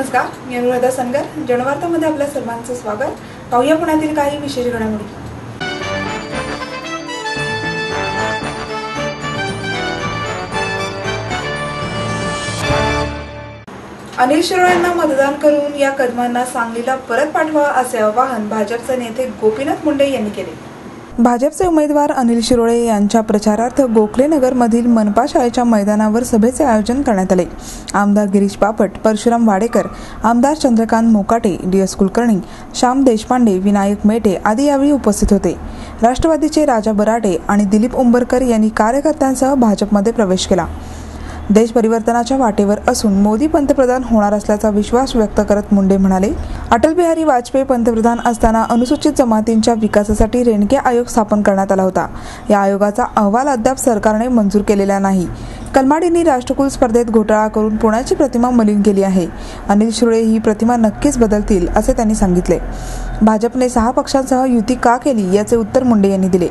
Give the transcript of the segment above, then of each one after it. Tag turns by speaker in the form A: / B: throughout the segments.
A: नमस्कार, मी अनुराधा सनगर. जनवार्तामध्ये आपल्या सर्वांचं स्वागत. पाहूया पुण्यातील काही विशेष घडामोडी. अनिल शिरोळेंना मतदान करून या कदमांना सांगलीला परत पाठवा असे आवाहन भाजपचे नेते गोपीनाथ मुंडे यांनी केले. भाजपचे उमेदवार अनिल शिरोळे यांच्या प्रचारार्थ गोखलेनगरमधील मनपा शाळेच्या मैदानावर सभेचे आयोजन करण्यात आले. आमदार गिरीश बापट, परशुराम वाडेकर, आमदार चंद्रकांत मोकाटे, डी.एस. कुलकर्णी, श्याम देशपांडे, विनायक मेटे आदी यावेळी उपस्थित होते. राष्ट्रवादीचे राजा बराटे आणि दिलीप उंबरकर यांनी कार्यकर्त्यांसह भाजपमध्ये प्रवेश केला. देश परिवर्तनाच्या वाटेवर असून मोदी पंतप्रधान होणार असल्याचा विश्वास व्यक्त करत मुंडे म्हणाले, अटल बिहारी वाजपेयी पंतप्रधान असताना अनुसूचित जमातींच्या विकासासाठी रेणके आयोग स्थापन करण्यात आला होता. या आयोगाचा अहवाल अद्याप सरकारने मंजूर केलेला नाही. कलमाडींनी राष्ट्रकुल स्पर्धेत घोटाळा करून पुण्याची प्रतिमा मलिन केली आहे. अनिल शिरोळे ही प्रतिमा नक्कीच बदलतील असे त्यांनी सांगितले. भाजपने 6 पक्षांसह युती का केली याचे उत्तर मुंडे यांनी दिले.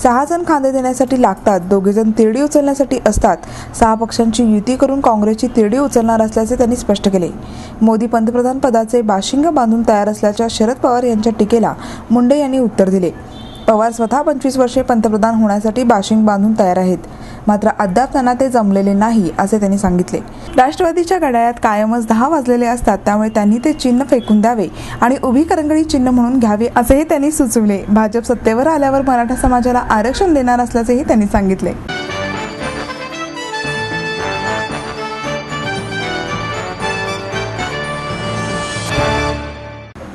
A: 6 जण खांदे देण्यासाठी लागतात, 2 जण तिरडी उचलण्यासाठी असतात. 6 पक्षांची युती करून काँग्रेसची तिरडी उचलणार असल्याचे त्यांनी स्पष्ट केले. मोदी पंतप्रधान पदाचे बाशिंग बांधून तयार असल्याच्या शरद पवार यांच्या टीकेला मुंडे यांनी उत्तर दिले. पवार स्वतः 25 वर्षे पंतप्रधान होण्यासाठी बाशिंग बांधून तयार आहेत, मात्र अद्याप त्यांना ते जमलेले नाही असे त्यांनी सांगितले. राष्ट्रवादीच्या घड्याळात कायमच 10 वाजलेले असतात, त्यामुळे त्यांनी ते चिन्ह फेकून द्यावे आणि उभी करंगळी चिन्ह म्हणून घ्यावे असेही त्यांनी सुचवले. भाजप सत्तेवर आल्यावर मराठा समाजाला आरक्षण देणार असल्याचेही त्यांनी सांगितले.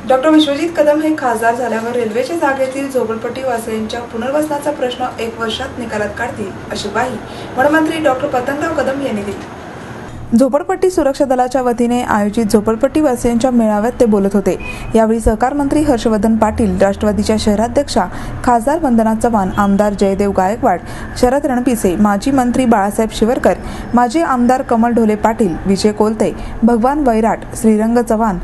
A: डॉक्टर विश्वजित कदम हे खासदार झाल्यावर रेल्वेच्या जागेतील झोपडपट्टी वासियांच्या पुनर्वसनाचा प्रश्न 1 वर्षात निकालात काढतील अशी ग्वाही वनमंत्री डॉक्टर पतंगराव कदम यांनी दिली. झोपडपट्टी सुरक्षा दलाच्या वतीने आयोजित झोपडपट्टी वासियांच्या मेळाव्यात ते बोलत होते. यावेळी सहकार मंत्री हर्षवर्धन पाटील, राष्ट्रवादीच्या शहराध्यक्षा खासदार वंदना चव्हाण, आमदार जयदेव गायकवाड, शरद रणपिसे, माजी मंत्री बाळासाहेब शिवरकर, माजी आमदार कमल ढोले पाटील, विजय कोलते, भगवान वैराट, श्रीरंग चव्हाण,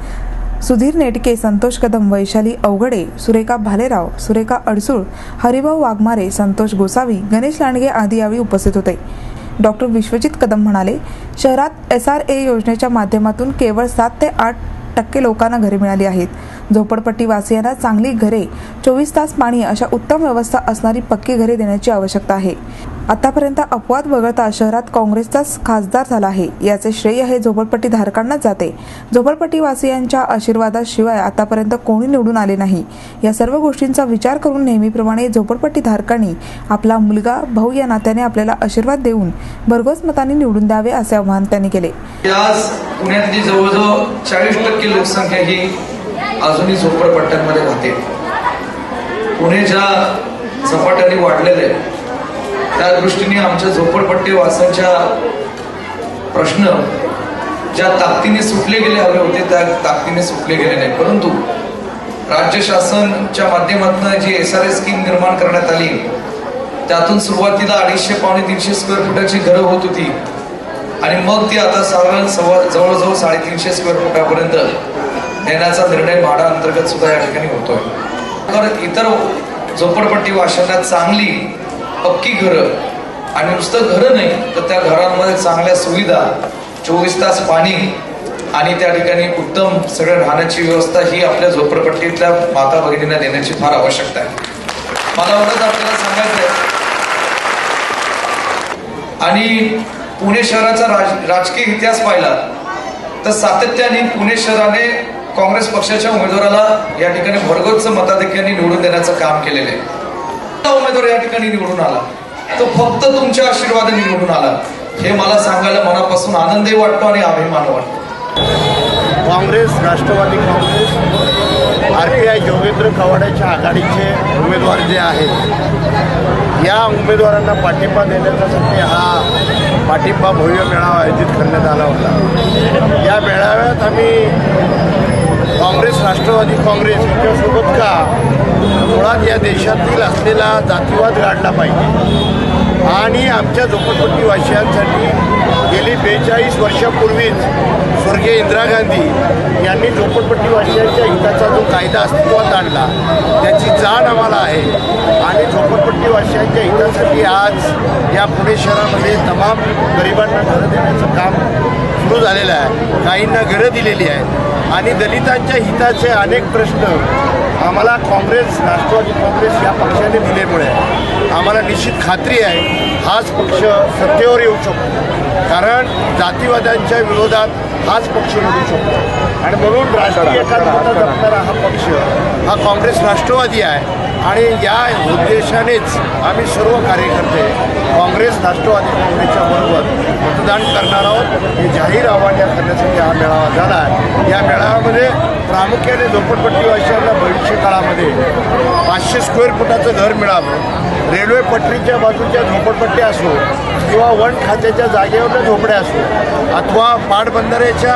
A: सुधीर नेटके, संतोष कदम, वैशाली अवघडे, सुरेखा भालेराव, सुरेखा अडसूळ, हरिभाऊ वाघमारे, संतोष गोसावी, गणेश लांडगे आदी यावेळी उपस्थित होते. डॉक्टर विश्वजित कदम म्हणाले, शहरात SRA योजनेच्या माध्यमातून केवळ 7 ते 8% लोकांना घरे मिळाली आहेत. झोपडपट्टी वासियांना चांगली घरे, 24 तास पाणी अशा उत्तम व्यवस्था असणारी पक्की घरे देण्याची आवश्यकता आहे. आतापर्यंत अपवाद वगळता शहरात काँग्रेसचाच खासदार झाला आहे. याचे श्रेय हे झोपडपट्टी धारकांनाच जाते. झोपडपट्टी वासियांच्या आशीर्वादाशिवाय आतापर्यंत कोणी निवडून आले नाही. या सर्व गोष्टींचा विचार करून नेहमीप्रमाणे झोपडपट्टी धारकांनी आपला मुलगा, भाऊ या नात्याने आपल्याला आशीर्वाद देऊन भरघोस मतांनी निवडून द्यावे असे आवाहन त्यांनी केले.
B: आज पुण्यातली जवळजवळ 40% लोकसंख्या ही अजूनही झोपडपट्ट्यांमध्ये राहते. पुणे ज्या झपाट्याने वाढलेले त्या दृष्टीने आमच्या झोपडपट्टी वासांच्या प्रश्न ज्या ताकदीने सुटले गेले हवे होते त्या ताकदीने सुटले गेले नाही. परंतु राज्य शासनाच्या माध्यमातून जी SRA स्कीम निर्माण करण्यात आली त्यातून सुरुवातीला 250-300 स्क्वेअर फुटाची घरं होत होती आणि मग ती आता जवळजवळ 350 स्क्वेअर फुटापर्यंत नेण्याचा निर्णय म्हाडा अंतर्गत सुद्धा या ठिकाणी होतोय. तर इतर झोपडपट्टी वाशांना चांगली पक्की घरं आणि नुसतं घरं नाही तर त्या घरांमध्ये चांगल्या सुविधा, 24 तास पाणी आणि त्या ठिकाणी उत्तम सगळं राहण्याची व्यवस्था ही आपल्या झोपडपट्टीतल्या माता भगिनींना देण्याची फार आवश्यकता आहे. मला एवढंच आपल्याला सांगायचं आहे. आणि पुणे शहराचा राजकीय इतिहास पाहिला तर सातत्याने पुणे शहराने काँग्रेस पक्षाच्या उमेदवाराला या ठिकाणी भरघोस मताधिक्याने निवडून देण्याचं काम केलेलं आहे. उमेदवार या ठिकाणी निवडून आला तो फक्त तुमच्या आशीर्वादाने निवडून आला हे मला सांगायला मनापासून आनंदही वाटतो आणि अभिमान वाटतो.
C: काँग्रेस, राष्ट्रवादी काँग्रेस, RPI योगेंद्र कवाड्याच्या आघाडीचे उमेदवार जे आहेत या उमेदवारांना पाठिंबा देण्यासाठी हा पाठिंबा भव्य मेळावा आयोजित करण्यात आला होता. या मेळाव्यात आम्ही काँग्रेस, राष्ट्रवादी काँग्रेस यांच्यासोबत का मुळात या देशातील असलेला जातीवाद गाडला पाहिजे आणि आमच्या झोपडपट्टी वासियांसाठी गेली 42 वर्षापूर्वीच स्वर्गीय इंदिरा गांधी यांनी झोपडपट्टीवासियांच्या हिताचा जो कायदा अस्तित्वात आणला त्याची जाण आम्हाला आहे आणि झोपडपट्टीवासियांच्या हितासाठी आज या पुणे शहरामध्ये तमाम गरिबांना घरं देण्याचं काम सुरू झालेलं आहे. काहींना घरं दिलेली आहेत आणि दलितांच्या हिताचे अनेक प्रश्न आम्हाला काँग्रेस, राष्ट्रवादी काँग्रेस या पक्षाने दिल्यामुळे आम्हाला निश्चित खात्री आहे हाच पक्ष सत्तेवर येऊ शकतो. कारण जातीवाद्यांच्या विरोधात हाच पक्ष लढू शकतो आणि म्हणून राष्ट्रीय एकात्मता जपणारा हा पक्ष हा काँग्रेस राष्ट्रवादी आहे आणि या उद्देशानेच आम्ही सर्व कार्यकर्ते काँग्रेस, राष्ट्रवादी काँग्रेसच्या बरोबर मतदान करणार आहोत. हे जाहीर आव्हान करण्यासाठी हा मेळावा झाला आहे. या मेळाव्यामध्ये प्रामुख्याने झोपडपट्टीवासियांना भविष्य काळामध्ये 500 स्क्वेअर फुटाचं घर मिळावं, रेल्वे पटरीच्या बाजूच्या झोपडपट्ट्या असो किंवा वन खात्याच्या जागेवरच्या झोपड्या असो अथवा पाटबंधाऱ्याच्या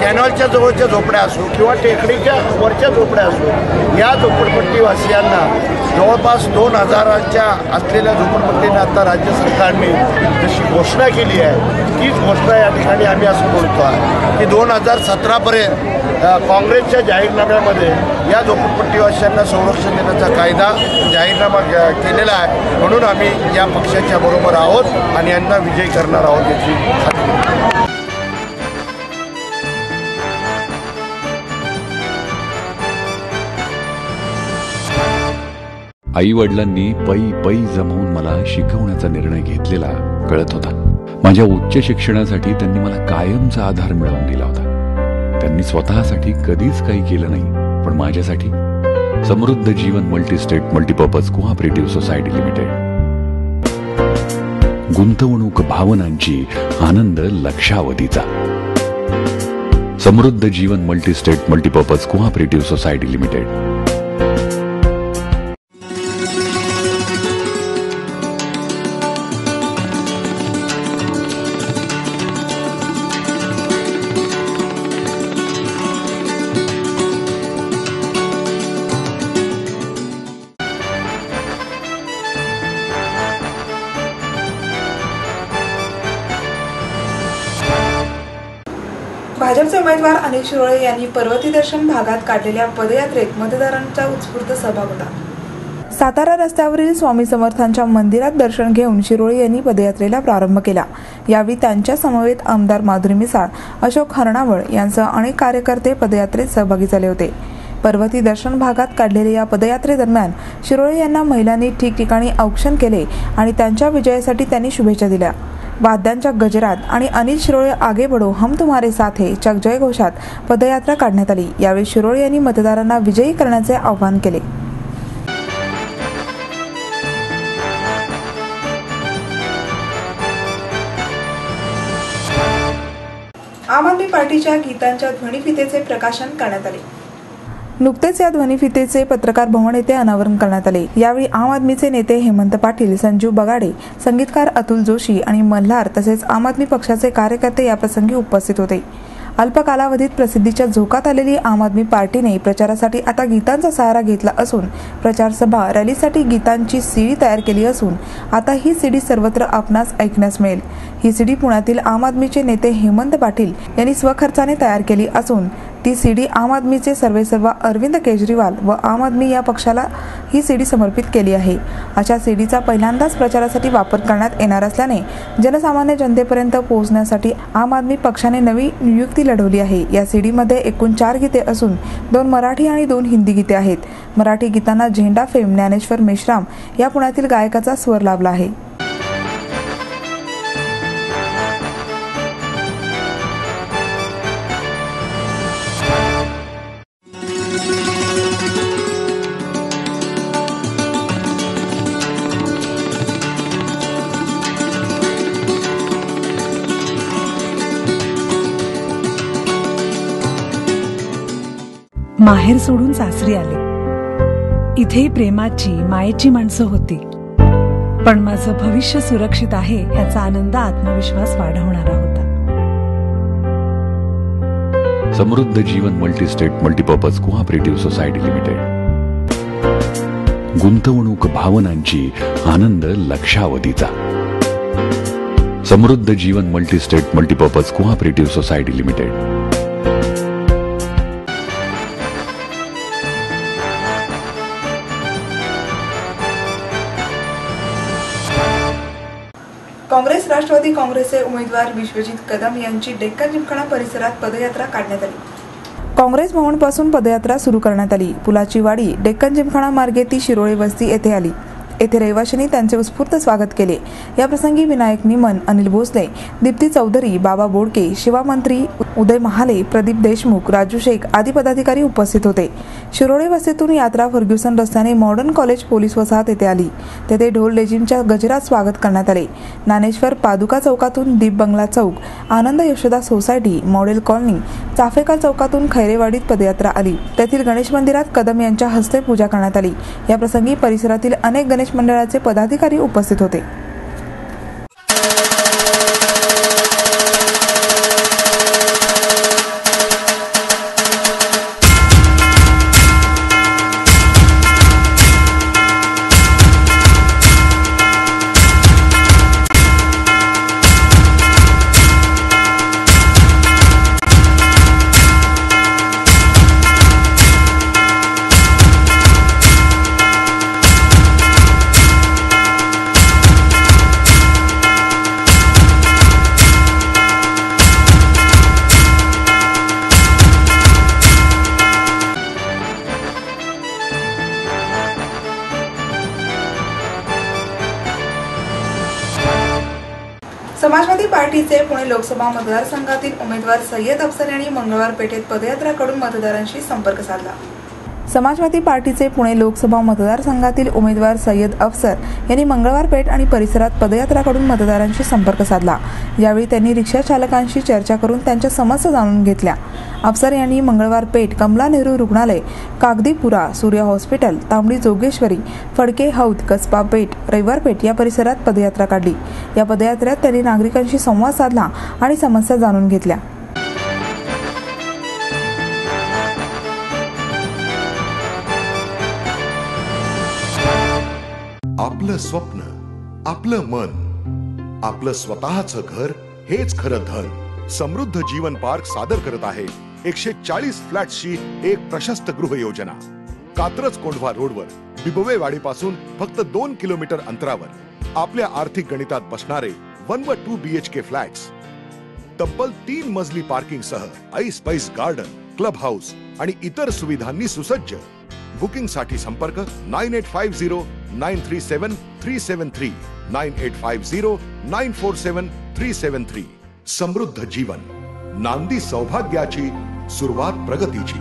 C: कॅनॉलच्या जवळच्या झोपड्या असो किंवा टेकडीच्या वरच्या झोपड्या असो या झोपडपट्टीवासियांना जवळपास 2000च्या असलेल्या झोपडपट्टींना आता राज्य सरकारने जशी घोषणा केली आहे तीच घोषणा या ठिकाणी आम्ही असं बोलतो आहे की 2017पर्यंत काँग्रेसच्या जाहीरनाम्यामध्ये या झोपडपट्टीवासियांना संरक्षण देण्याचा कायदा जाहीरनामा केलेला आहे. म्हणून आम्ही या पक्षाच्या बरोबर आहोत आणि यांना विजयी करणार आहोत याची खात्री.
D: आई वडिलांनी पै जमवून मला शिकवण्याचा निर्णय घेतलेला कळत होता. माझ्या उच्च शिक्षणासाठी त्यांनी मला कायमचा आधार मिळवून दिला होता. त्यांनी स्वतःसाठी कधीच काही केलं नाही, पण माझ्यासाठी Samruddha Jeevan multistate multipurpose cooperative society limited. गुंतवणूक भावनांची, आनंद लक्षावधीचा. Samruddha Jeevan multistate multipurpose cooperative society limited.
A: भाजपचे उमेदवार अनिल शिरोळे यांनी पर्वती दर्शन भागात काढलेल्या पदयात्रेत मतदारांचा उत्स्फूर्त सहभाग होता. सातारा रस्त्यावरील स्वामी समर्थांच्या मंदिरात दर्शन घेऊन शिरोळे यांनी पदयात्रेला प्रारंभ केला. यावेळी त्यांच्या समवेत आमदार माधुरी मिसाळ, अशोक हरणावळ यांसह अनेक कार्यकर्ते पदयात्रेत सहभागी झाले होते. पर्वती दर्शन भागात काढलेल्या या पदयात्रेदरम्यान शिरोळे यांना महिलांनी ठिकठिकाणी औक्षण केले आणि त्यांच्या विजयासाठी त्यांनी शुभेच्छा दिल्या. वाद्यांच्या गजरात आणि अनिल शिरोळे आगे बढो हम तुम्हारे साथ है च्या जयघोषात पदयात्रा काढण्यात आली. यावेळी शिरोळे यांनी मतदारांना विजयी करण्याचे आवाहन केले. आम आदमी पार्टीच्या गीतांच्या ध्वनिफितेचे प्रकाशन करण्यात आले. नुकतेच या ध्वनिफितेचे पत्रकार भवन येथे अनावरण करण्यात आले. यावेळी आम आदमीचे नेते हेमंत पाटील, संजीव बगाडे, संगीतकार अतुल जोशी आणि मल्हार तसेच आम आदमी पक्षाचे कार्यकर्ते याप्रसंगी उपस्थित होते. अल्प कालावधीत प्रसिद्धीच्या झोकात आलेली आम आदमी पार्टीने प्रचारासाठी आता गीतांचा सहारा घेतला असून प्रचार सभा, रॅलीसाठी गीतांची सीडी तयार केली असून आता ही सीडी सर्वत्र आपणास ऐकण्यास मिळेल. ही सीडी पुण्यातील आम आदमीचे नेते हेमंत पाटील यांनी स्वखर्चाने तयार केली असून ती सीडी आम आदमीचे सर्वेसर्वा अरविंद केजरीवाल व आम आदमी या पक्षाला ही सीडी समर्पित केली आहे. अशा सीडीचा पहिल्यांदाच प्रचारासाठी वापर करण्यात येणार असल्याने जनसामान्य जनतेपर्यंत पोहोचण्यासाठी आम आदमी पक्षाने नवी नियुक्ती लढवली आहे. या सीडीमध्ये एकूण 4 गीते असून 2 मराठी आणि 2 हिंदी गीते आहेत. मराठी गीतांना झेंडा फेम ज्ञानेश्वर मेश्राम या पुण्यातील गायकाचा स्वर लाभला आहे.
E: माहेर सोडून सासरी आले. इथेही प्रेमाची, मायेची माणसं होती. पण माझं भविष्य सुरक्षित आहे याचा आनंद, आत्मविश्वास वाढवणारा होता.
D: Samruddha Jeevan multistate multipurpose cooperative society limited. गुंतवणूक भावनांची, आनंद लक्षावधीचा. Samruddha Jeevan multi state multipurpose cooperative society limited.
A: Congress Rashtravadi काँग्रेसचे उमेदवार विश्वजित कदम यांची डेक्कन जिमखाना परिसरात पदयात्रा काढण्यात आली. काँग्रेस भवनपासून पदयात्रा सुरू करण्यात आली. पुलाची वाडी डेक्कन जिमखाना मार्गे ती शिरोळे वस्ती येथे आली. येथे रहिवाशांनी त्यांचे उत्स्फूर्त स्वागत केले. या प्रसंगी विनायक निमन, अनिल भोसले, दीप्ती चौधरी, बाबा बोडके, शिवा मंत्री उदय महाले, प्रदीप देशमुख, राजू शेख आदी पदाधिकारी उपस्थित होते. शिरोळे वस्तीतून यात्रा फर्ग्युसन रस्त्याने मॉडर्न कॉलेज पोलीस वसाहत येथे आली. तेथे ढोल लेझिमच्या गजरात स्वागत करण्यात आले. ज्ञानेश्वर पादुका चौकातून Deep bungalow Chowk, Anand Yashoda society, model colony, Chaphekar चौकातून खैरेवाडीत पदयात्रा आली. तेथील गणेश मंदिरात कदम यांच्या हस्ते पूजा करण्यात आली. या प्रसंगी परिसरातील अनेक गणेश मंडळाचे पदाधिकारी उपस्थित होते. समाजवादी पार्टीचे पुणे लोकसभा मतदारसंघातील उमेदवार सय्यद अफसर यांनी मंगळवार पेठेत पदयात्रा काढून मतदारांशी संपर्क साधला. समाजवादी पार्टीचे पुणे लोकसभा मतदारसंघातील उमेदवार सय्यद अफसर यांनी मंगळवार पेठ आणि परिसरात पदयात्रा काढून मतदारांशी संपर्क साधला. यावेळी त्यांनी रिक्षा चालकांशी चर्चा करून त्यांच्या समस्या जाणून घेतल्या. अफसर यांनी मंगळवार पेठ, कमला नेहरू रुग्णालय, कागदीपुरा, सूर्य हॉस्पिटल, तांबडी जोगेश्वरी, फडके हौद, कसबा पेठ, रविवार पेठ या परिसरात पदयात्रा काढली. या पदयात्रेत त्यांनी नागरिकांशी संवाद साधला आणि समस्या जाणून घेतल्या.
F: आपलं स्वप्न, आपलं मन, आपलं स्वतःचं घर हेच खरं धन. समृद्ध जीवन पार्क सादर करत आहे 140 फ्लॅट्सची एक प्रशस्त गृह योजना. कात्रज कोंढवा रोडवर बिबवेवाडी पासून फक्त 2 किलोमीटर अंतरावर आपल्या आर्थिक गणितात बसणारे 1 व 2 BHK फ्लॅट्स. तब्बल 3 मजली पार्किंग सह ऐस पैस गार्डन, क्लब हाऊस आणि इतर सुविधांनी सुसज्ज. बुकिंग साठी संपर्क 9850937373 9850947373. समृद्ध जीवन, नांदी सौभाग्याची, सुरुवात प्रगतीची.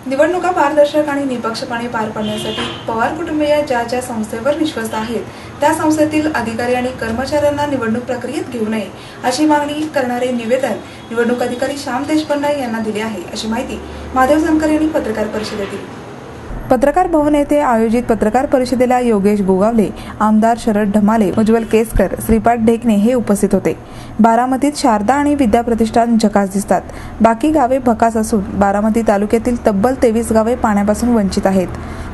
A: निवडणुका पारदर्शक आणि निपक्षपाने पार पाडण्यासाठी पवार कुटुंबीय ज्या संस्थेवर विश्वस्त आहेत त्या संस्थेतील अधिकारी आणि कर्मचाऱ्यांना निवडणूक प्रक्रियेत घेऊ नये अशी मागणी करणारे निवेदन निवडणूक अधिकारी श्याम देशपांडे यांना दिले आहे, अशी माहिती महादेव जानकर यांनी पत्रकार परिषदेत दिली. पत्रकार भवन येथे आयोजित पत्रकार परिषदेला योगेश गोगावले, आमदार शरद ढमाले, उज्ज्वल केसकर, श्रीपाद ढेकणे हे उपस्थित होते. बारामतीत शारदा आणि विद्या प्रतिष्ठान झकास दिसतात. बाकी गावे भकास असून बारामती तालुक्यातील तब्बल 23 गावे पाण्यापासून वंचित आहेत.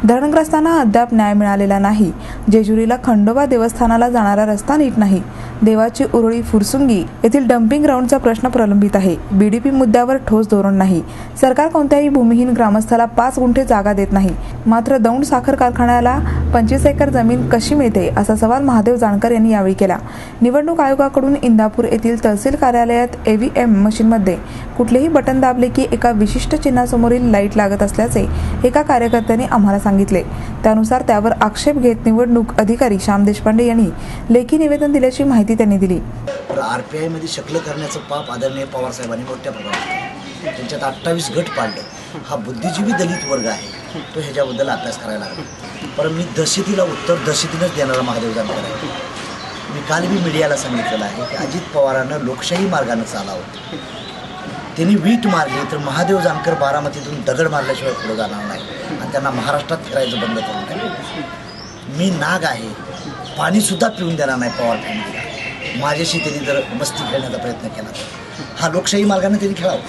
A: धरणग्रस्तांना अद्याप न्याय मिळालेला नाही. जेजुरीला खंडोबा देवस्थानाला जाणारा रस्ता नीट नाही. देवाची उरळी फुरसुंगी येथील डम्पिंग ग्राउंडचा प्रश्न प्रलंबित आहे. बीडीपी मुद्द्यावर ठोस धोरण नाही. सरकार कोणत्याही भूमिहीन ग्रामस्थाला 5 गुंठे जागा देत नाही. मात्र दौंड साखर कारखान्याला 25 एकर जमीन कशी मिळते असा सवाल महादेव जानकर यांनी यावेळी केला. निवडणूक आयोगाकडून इंदापूर येथील तहसील कार्यालयात EVM मशीनमध्ये कुठलेही बटन दाबले की एका विशिष्ट चिन्हासमोरील लाईट लागत असल्याचे एका कार्यकर्त्याने आम्हाला सांगितले. त्यानुसार त्यावर आक्षेप घेत निवडणूक अधिकारी श्याम देशपांडे यांनी लेखी निवेदन दिल्याची माहिती त्यांनी दिली.
G: RPI मध्ये शकल करण्याचं पाप आदरणीय पवार साहेबांनी मोठ्या प्रमाणात त्यांच्यात 28 गट पाडले. हा बुद्धिजीवी दलित वर्ग आहे, तो ह्याच्याबद्दल अभ्यास करायला लागला. पण मी दहशतीला उत्तर दहशतीनंच देणारा महादेव जानकर आहे. मी काल मी मीडियाला सांगितलेलं आहे की अजित पवारांना लोकशाही मार्गाने चालावं. त्यांनी वीट मारली तर महादेव जानकर बारामतीतून दगड मारल्याशिवाय पुढे जाणार नाही आणि त्यांना महाराष्ट्रात फिरायचं बंद करून टाकलं. मी नाग आहे, पाणीसुद्धा पिऊन देणार नाही पवार फॅमिलीला. माझ्याशी त्यांनी जर मस्ती खेळण्याचा प्रयत्न केला तर हा लोकशाही मार्गाने त्यांनी खेळावं.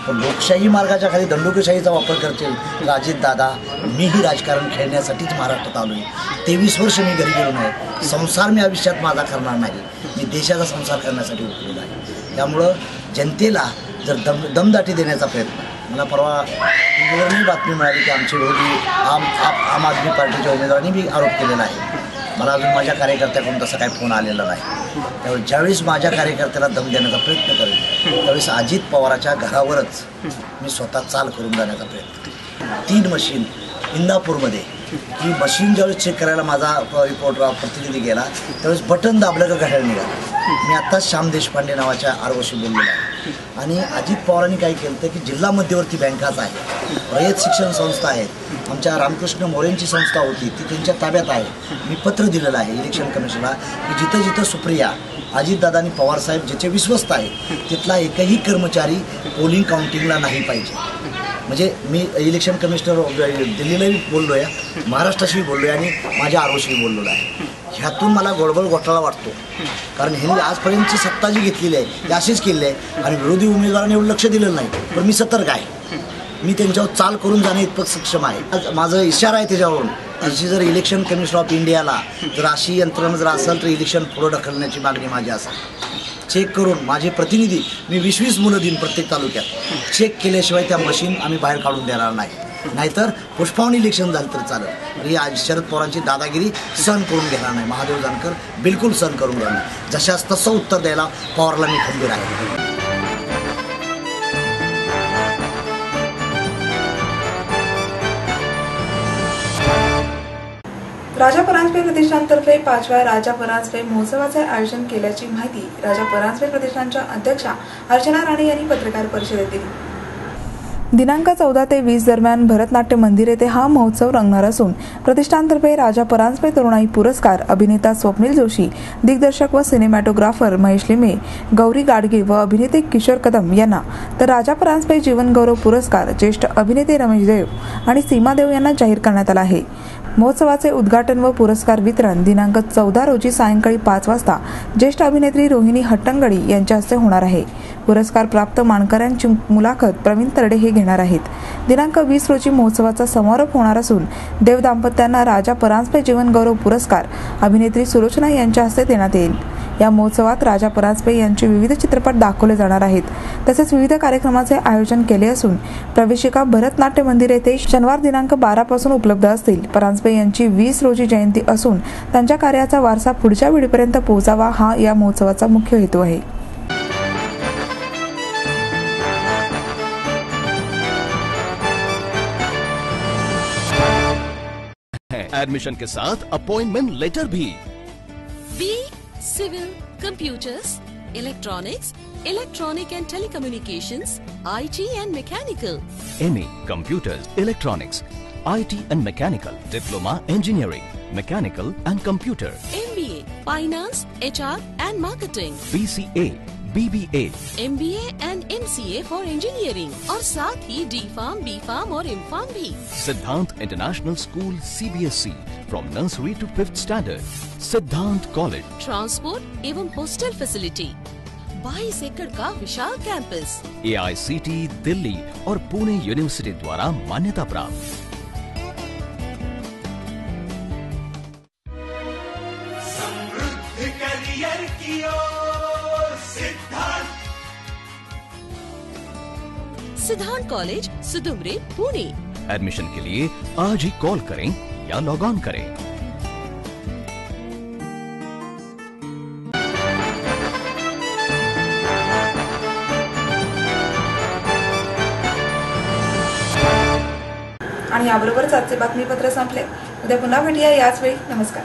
G: पण लोकशाही मार्गाच्या खाली दंडुकेशाहीचा वापर करतील अजितदादा. मीही राजकारण खेळण्यासाठीच महाराष्ट्रात आलो आहे. 23 वर्ष मी घरी गेलो नाही. संसार मी आयुष्यात माझा करणार नाही. मी देशाचा संसार करण्यासाठी उठलेलो आहे. त्यामुळं जनतेला जर दमदाटी देण्याचा प्रयत्न, मला परवा टीव्हीवरही बातमी मिळाली की आमचे विरोधी आम आदमी पार्टीच्या उमेदवारांनी बी आरोप केलेला आहे. मला अजून माझ्या कार्यकर्त्याकडून तसा काही फोन आलेला नाही. त्यावेळी ज्यावेळेस माझ्या कार्यकर्त्याला दम देण्याचा प्रयत्न करेल त्यावेळेस अजित पवाराच्या घरावरच मी स्वतः चाल करून जाण्याचा प्रयत्न करेन. 3 मशीन इंदापूरमध्ये, की मशीन ज्यावेळेस चेक करायला माझा रिपोर्टर प्रतिनिधी गेला त्यावेळेस बटन दाबलं का घड्याळ निघालं. मी आत्ताच श्याम देशपांडे नावाच्या आरोशी बोललेलो आहे. आणि अजित पवारांनी काय केलं तर की जिल्हा मध्यवर्ती बँकाच आहे, रयत शिक्षण संस्था आहेत, आमच्या रामकृष्ण मोरेंची संस्था होती ती त्यांच्या ताब्यात आहे. मी पत्र दिलेलं आहे इलेक्शन कमिशनला की जिथं जिथं सुप्रिया अजितदादांनी पवारसाहेब ज्याचे विश्वस्त आहेत तिथला एकही कर्मचारी पोलिंग काउंटिंगला नाही पाहिजे. म्हणजे मी इलेक्शन कमिशनर दिल्लीलाही बोललो आहे, महाराष्ट्राशी बोललो आहे आणि माझ्या आरोशी बोललेलो आहे. ह्यातून मला गोडबोल घोटाळा वाटतो. कारण ह्यांनी आजपर्यंतची सत्ता जी घेतलेली आहे ती अशीच केली आहे आणि विरोधी उमेदवारांनी एवढं लक्ष दिलेलं नाही. पण मी सतर्क आहे. मी त्यांच्यावर चाल करून जाणे इतपत सक्षम आहे. माझा इशारा आहे त्याच्यावरून. अशी जर इलेक्शन कमिशन ऑफ इंडियाला जर अशी यंत्रणा जर असेल तर इलेक्शन पुढं ढकलण्याची मागणी माझी असेल. चेक करून माझे प्रतिनिधी, मी 20-20 मुलं देईन प्रत्येक तालुक्यात, चेक केल्याशिवाय त्या मशीन आम्ही बाहेर काढून देणार नाही. नाहीतर पुष्पावणी इलेक्शन झालं तर चालेल. ही आज शरद पवारांची दादागिरी सहन करून घेणार नाही. महादेव जानकर बिलकुल सहन करून घेणार नाही. जशास तसं उत्तर द्यायला पवारला मी खंबीर आहे.
A: राजा परांजपे प्रतिष्ठानतर्फे 5व्या राजा परांजपे महोत्सवाचे आयोजन केल्याची माहिती राजा परांजपे प्रतिष्ठानच्या अध्यक्षा अर्चना राणे यांनी पत्रकार परिषदेत दिली. दिनांक 14 ते 20 दरम्यान भरतनाट्य मंदिर येथे हा महोत्सव रंगणार असून प्रतिष्ठानतर्फे राजा परांजपे तरुणाई पुरस्कार, अभिनेता स्वप्नील जोशी, दिग्दर्शक व सिनेमॅटोग्राफर महेश लिमे, गौरी गाडगे व अभिनेते किशोर कदम यांना, तर राजा परांजपे जीवन गौरव पुरस्कार ज्येष्ठ अभिनेते रमेश देव आणि सीमा देव यांना जाहीर करण्यात आला आहे. महोत्सवाचे उद्घाटन व पुरस्कार वितरण दिनांक 14 रोजी सायंकाळी 5 वाजता ज्येष्ठ अभिनेत्री रोहिणी हट्टंगडी यांच्या हस्ते होणार आहे. पुरस्कार प्राप्त मानकऱ्यांची मुलाखत प्रवीण तरडे हे घेणार आहेत. दिनांक 20 रोजी महोत्सवाचा समारोप होणार असून देव दाम्पत्यांना राजा परांजपे जीवन गौरव पुरस्कार अभिनेत्री सुलोचना यांच्या हस्ते देण्यात येईल. या महोत्सवात राजा परांजपे यांचे विविध चित्रपट दाखवले जाणार आहेत. तसेच विविध कार्यक्रमाचे आयोजन केले असून प्रवेशिका भरतनाट्य मंदिर येथे शनिवार दिनांक 12 पासून उपलब्ध असतील. परांजपे यांची 20 रोजी जयंती असून त्यांच्या कार्याचा वारसा पुढच्या पिढीपर्यंत पोहोचावा हा या महोत्सवाचा मुख्य हेतू आहे.
H: एडमिशन के साथ अपॉइंटमेंट लेटर भी.
I: B civil, computers, electronics, electronic and telecommunications, IT and mechanical.
H: MA Computers, Electronics, IT and Mechanical, Diploma Engineering, Mechanical and Computer.
I: MBA Finance, HR and Marketing.
H: BCA, BBA,
I: MBA and MCA for Engineering और साथ ही D.Pharm, B.Pharm और M.Pharm भी.
H: Siddhant International School CBSE from nursery to 5th standard. सिद्धांत college.
I: Transport एवं hostel facility. 22 एकड़ का विशाल campus.
H: AICT Delhi और Pune university द्वारा मान्यता प्राप्त.
J: समृद्ध करियर की ओर
I: सिद्धांत कॉलेज, सुदुमरे, पुणे.
H: एडमिशन के लिए आज ही कॉल करें या लॉग ऑन करें.
A: आणि याबरोबरच आजचे बातमीपत्र संपले. उद्या पुन्हा भेटूया याच वेळी. नमस्कार.